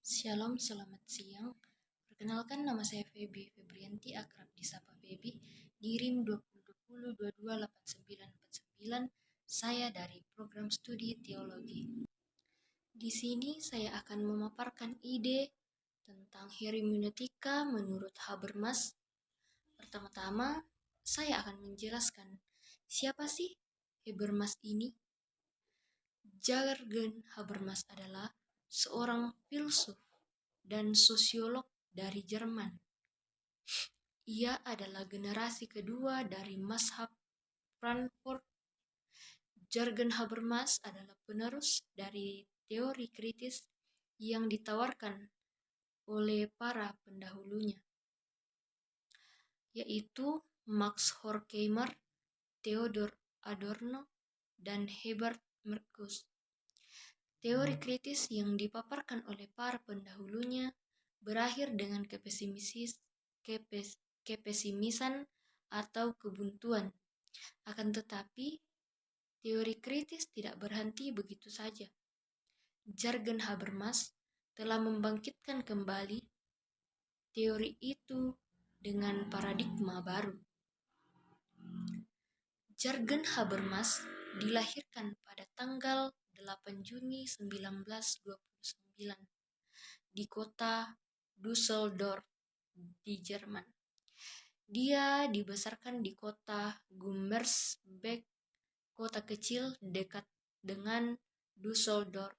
Shalom, selamat siang. Perkenalkan, nama saya Feby Febrianti, akrab disapa Feby. Di RIM 2020-228949, saya dari program studi teologi. Di sini saya akan memaparkan ide tentang hermeneutika menurut Habermas. Pertama-tama, saya akan menjelaskan siapa sih Habermas ini. Jürgen Habermas adalah seorang filsuf dan sosiolog dari Jerman. Ia adalah generasi kedua dari mazhab Frankfurt. Jürgen Habermas adalah penerus dari teori kritis yang ditawarkan oleh para pendahulunya, yaitu Max Horkheimer, Theodor Adorno, dan Herbert Marcuse. Teori kritis yang dipaparkan oleh para pendahulunya berakhir dengan kepesimisan atau kebuntuan. Akan tetapi, teori kritis tidak berhenti begitu saja. Jürgen Habermas telah membangkitkan kembali teori itu dengan paradigma baru. Jürgen Habermas dilahirkan pada tanggal 8 Juni 1929 di kota Düsseldorf di Jerman. Dia dibesarkan di kota Gummersbach, kota kecil dekat dengan Düsseldorf.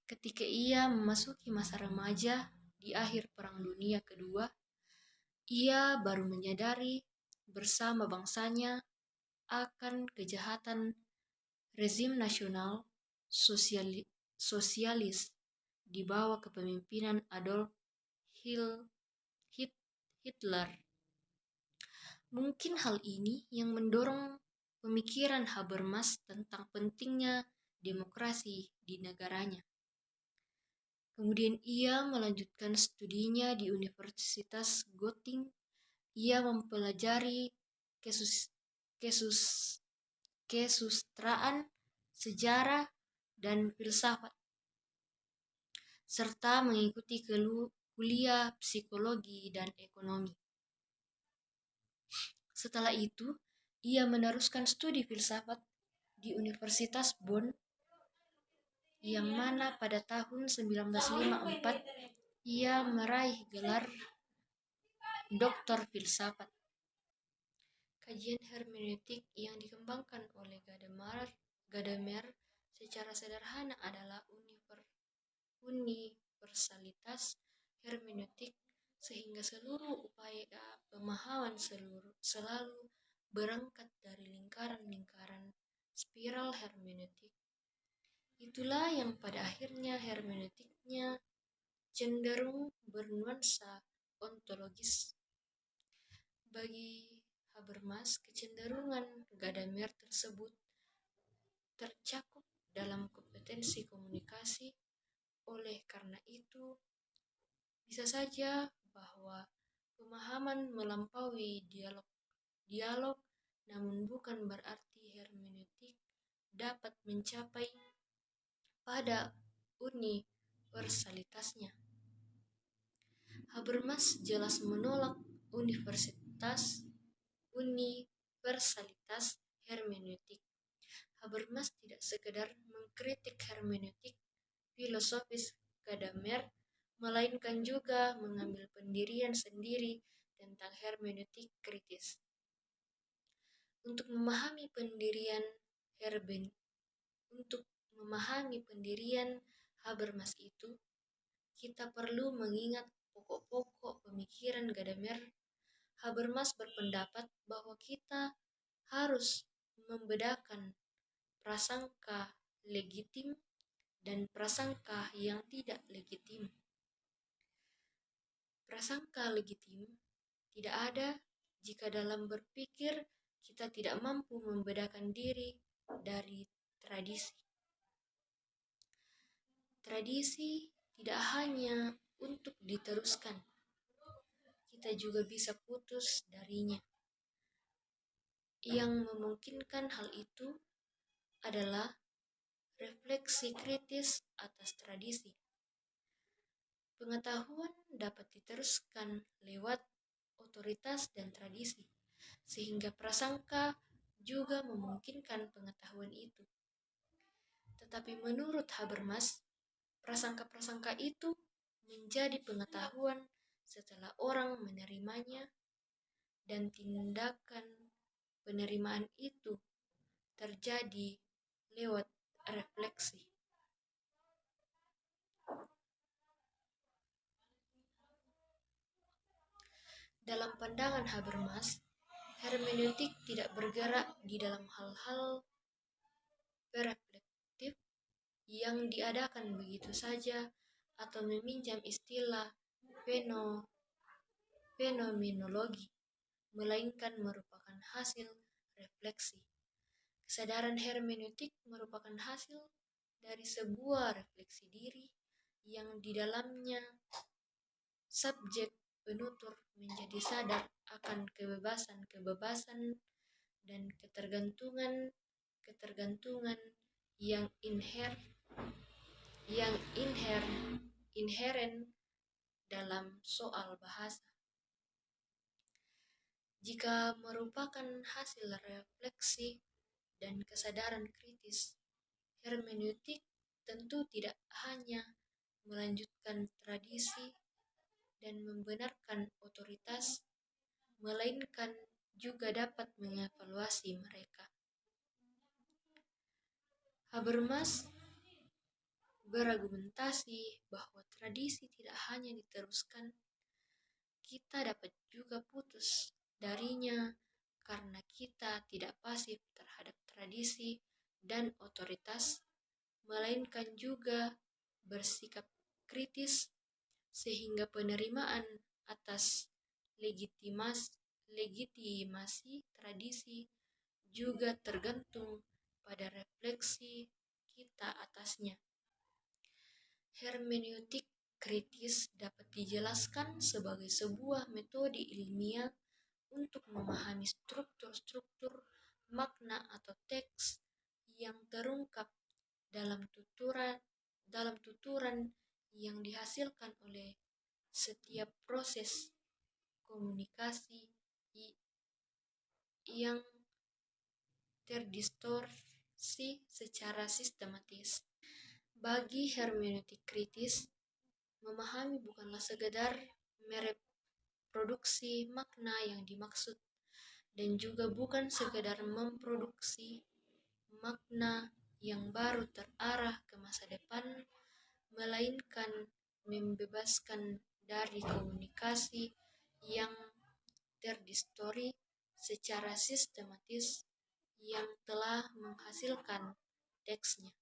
Ketika ia memasuki masa remaja di akhir Perang Dunia Kedua, ia baru menyadari bersama bangsanya akan kejahatan rezim nasional sosialis di bawah kepemimpinan Adolf Hitler. Mungkin hal ini yang mendorong pemikiran Habermas tentang pentingnya demokrasi di negaranya. Kemudian ia melanjutkan studinya di Universitas Göttingen. Ia mempelajari kesusastraan, sejarah, dan filsafat, serta mengikuti kuliah psikologi dan ekonomi. Setelah itu, ia meneruskan studi filsafat di Universitas Bonn, yang mana pada tahun 1954 ia meraih gelar doktor filsafat. Kajian hermeneutik yang dikembangkan oleh Gadamer secara sederhana adalah universalitas hermeneutik, sehingga seluruh upaya pemahaman selalu berangkat dari lingkaran-lingkaran spiral hermeneutik. Itulah yang pada akhirnya hermeneutiknya cenderung bernuansa ontologis. Bagi Habermas, kecenderungan Gadamer tersebut tercakup dalam kompetensi komunikasi. Oleh karena itu, bisa saja bahwa pemahaman melampaui dialog, namun bukan berarti hermeneutik dapat mencapai pada universalitasnya. Habermas jelas menolak universalitas hermeneutik. Habermas tidak sekedar mengkritik hermeneutik filosofis Gadamer, melainkan juga mengambil pendirian sendiri tentang hermeneutik kritis. Untuk memahami pendirian Habermas itu, kita perlu mengingat pokok-pokok pemikiran Gadamer. Habermas berpendapat bahwa kita harus membedakan prasangka legitim dan prasangka yang tidak legitim. Prasangka legitim tidak ada jika dalam berpikir kita tidak mampu membedakan diri dari tradisi. Tradisi tidak hanya untuk diteruskan, kita juga bisa putus darinya. Yang memungkinkan hal itu adalah refleksi kritis atas tradisi. Pengetahuan dapat diteruskan lewat otoritas dan tradisi, sehingga prasangka juga memungkinkan pengetahuan itu. Tetapi menurut Habermas, prasangka-prasangka itu menjadi pengetahuan setelah orang menerimanya, dan tindakan penerimaan itu terjadi lewat refleksi. Dalam pandangan Habermas, hermeneutik tidak bergerak di dalam hal-hal reflektif yang diadakan begitu saja atau meminjam istilah fenomenologi, melainkan merupakan hasil refleksi. Kesadaran hermeneutik merupakan hasil dari sebuah refleksi diri yang di dalamnya subjek penutur menjadi sadar akan kebebasan dan ketergantungan yang inheren dalam soal bahasa. Jika merupakan hasil refleksi dan kesadaran kritis, hermeneutik tentu tidak hanya melanjutkan tradisi dan membenarkan otoritas, melainkan juga dapat mengevaluasi mereka. Habermas berargumentasi bahwa tradisi tidak hanya diteruskan, kita dapat juga putus darinya karena kita tidak pasif terhadap tradisi dan otoritas, melainkan juga bersikap kritis, sehingga penerimaan atas legitimasi tradisi juga tergantung pada refleksi kita atasnya. Hermeneutik kritis dapat dijelaskan sebagai sebuah metode ilmiah untuk memahami struktur-struktur makna atau teks yang terungkap dalam tuturan yang dihasilkan oleh setiap proses komunikasi yang terdistorsi secara sistematis. Bagi hermeneutik kritis, memahami bukanlah sekedar mereproduksi makna yang dimaksud, dan juga bukan sekedar memproduksi makna yang baru terarah ke masa depan, melainkan membebaskan dari komunikasi yang terdistorsi secara sistematis yang telah menghasilkan teksnya.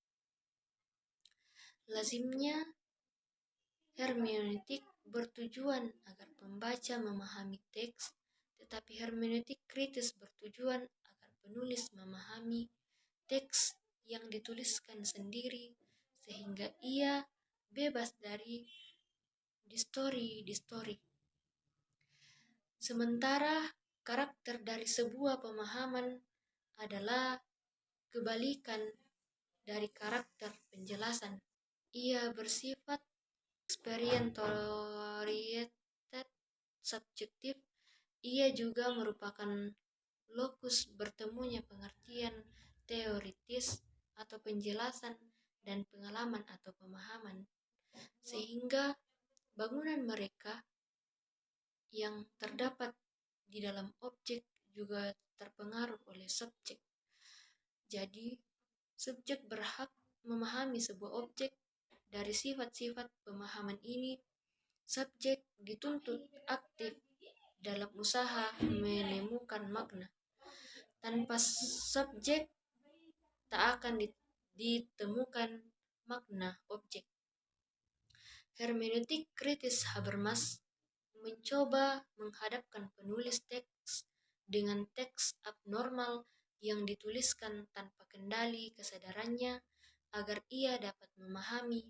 Lazimnya, hermeneutik bertujuan agar pembaca memahami teks, tetapi hermeneutik kritis bertujuan agar penulis memahami teks yang dituliskan sendiri, sehingga ia bebas dari distori. Sementara karakter dari sebuah pemahaman adalah kebalikan dari karakter penjelasan. Ia bersifat experience-oriented subjektif. Ia juga merupakan lokus bertemunya pengertian teoritis atau penjelasan dan pengalaman atau pemahaman, sehingga bangunan mereka yang terdapat di dalam objek juga terpengaruh oleh subjek. Jadi, subjek berhak memahami sebuah objek. Dari sifat-sifat pemahaman ini, subjek dituntut aktif dalam usaha menemukan makna. Tanpa subjek, tak akan ditemukan makna objek. Hermeneutik kritis Habermas mencoba menghadapkan penulis teks dengan teks abnormal yang dituliskan tanpa kendali kesadarannya, agar ia dapat memahami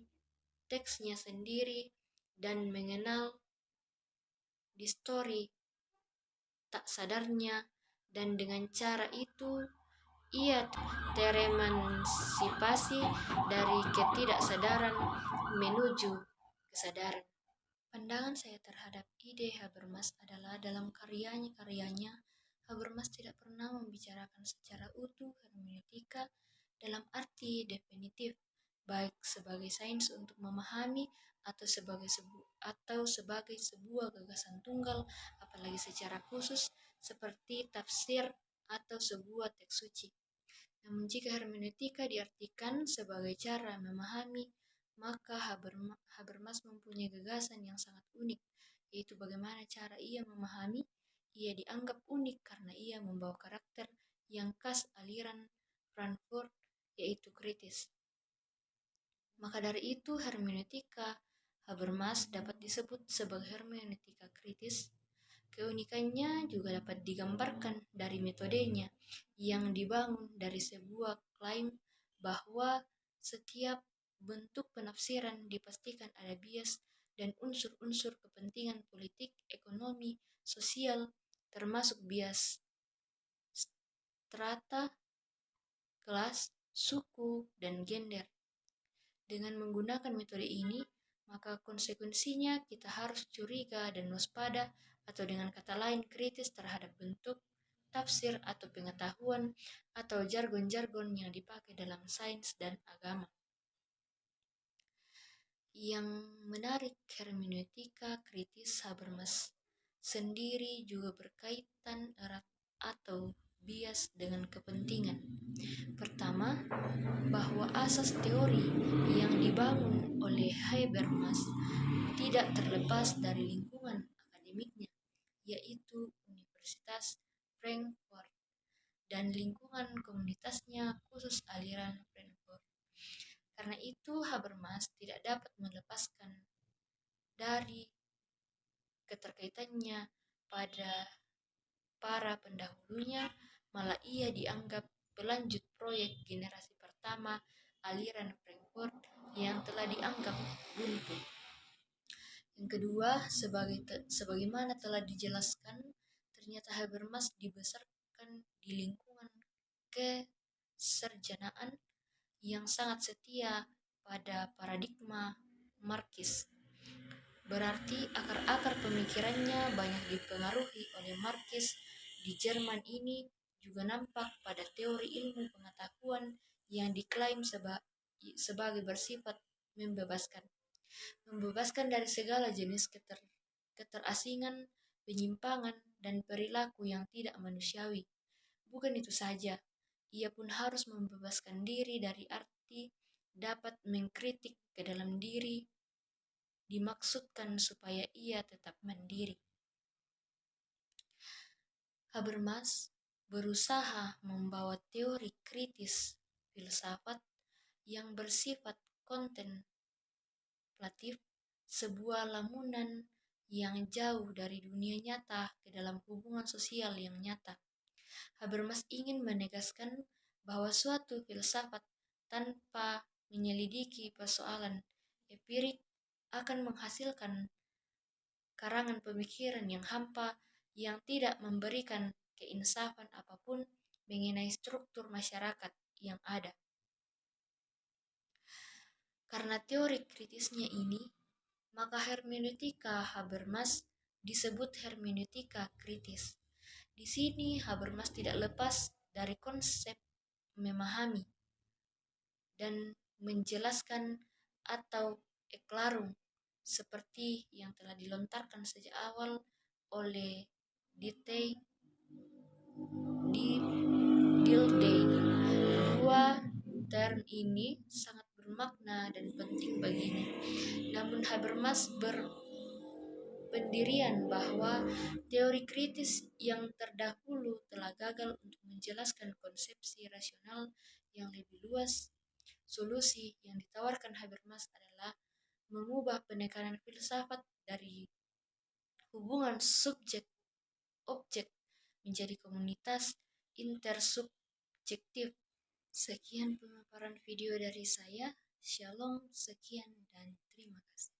teksnya sendiri dan mengenal distori tak sadarnya, dan dengan cara itu ia teremansipasi dari ketidaksadaran menuju kesadaran. Pandangan saya terhadap ide Habermas adalah dalam karyanya Habermas tidak pernah membicarakan secara utuh hermeneutika dalam arti definitif, baik sebagai sains untuk memahami atau sebagai sebuah gagasan tunggal, apalagi secara khusus seperti tafsir atau sebuah teks suci. Namun jika hermeneutika diartikan sebagai cara memahami, maka Habermas mempunyai gagasan yang sangat unik, yaitu bagaimana cara ia memahami. Ia dianggap unik karena ia membawa karakter yang khas aliran Frankfurt, yaitu kritis. Maka dari itu hermeneutika Habermas dapat disebut sebagai hermeneutika kritis. Keunikannya juga dapat digambarkan dari metodenya yang dibangun dari sebuah klaim bahwa setiap bentuk penafsiran dipastikan ada bias dan unsur-unsur kepentingan politik, ekonomi, sosial, termasuk bias strata, kelas, suku, dan gender. Dengan menggunakan metode ini, maka konsekuensinya kita harus curiga dan waspada, atau dengan kata lain kritis terhadap bentuk, tafsir, atau pengetahuan, atau jargon-jargon yang dipakai dalam sains dan agama. Yang menarik, hermeneutika kritis Habermas sendiri juga berkaitan erat atau bias dengan kepentingan. Pertama, bahwa asas teori yang dibangun oleh Habermas tidak terlepas dari lingkungan akademiknya, yaitu Universitas Frankfurt dan lingkungan komunitasnya khusus aliran Frankfurt. Karena itu Habermas tidak dapat melepaskan dari keterkaitannya pada para pendahulunya, malah ia dianggap pelanjut proyek generasi pertama aliran Frankfurt yang telah dianggap buntu. Yang kedua, sebagaimana telah dijelaskan, ternyata Habermas dibesarkan di lingkungan keserjanaan yang sangat setia pada paradigma Marxis. Berarti akar-akar pemikirannya banyak dipengaruhi oleh Marxis. Di Jerman ini juga nampak pada teori ilmu pengetahuan yang diklaim sebagai bersifat membebaskan dari segala jenis keterasingan, penyimpangan, dan perilaku yang tidak manusiawi. Bukan itu saja, ia pun harus membebaskan diri dari arti dapat mengkritik ke dalam diri, dimaksudkan supaya ia tetap mandiri. Habermas berusaha membawa teori kritis filsafat yang bersifat kontemplatif, sebuah lamunan yang jauh dari dunia nyata ke dalam hubungan sosial yang nyata. Habermas ingin menegaskan bahwa suatu filsafat tanpa menyelidiki persoalan empirik akan menghasilkan karangan pemikiran yang hampa yang tidak memberikan keinsafan apapun mengenai struktur masyarakat yang ada. Karena teori kritisnya ini, maka hermeneutika Habermas disebut hermeneutika kritis. Di sini Habermas tidak lepas dari konsep memahami dan menjelaskan atau eklarung seperti yang telah dilontarkan sejak awal oleh Dilthey. Dua term ini sangat bermakna dan penting baginya. Namun Habermas berpendirian bahwa teori kritis yang terdahulu telah gagal untuk menjelaskan konsepsi rasional yang lebih luas. Solusi yang ditawarkan Habermas adalah mengubah penekanan filsafat dari hubungan subjek-objek menjadi komunitas intersubjektif. Sekian pemaparan video dari saya. Shalom, sekian, dan terima kasih.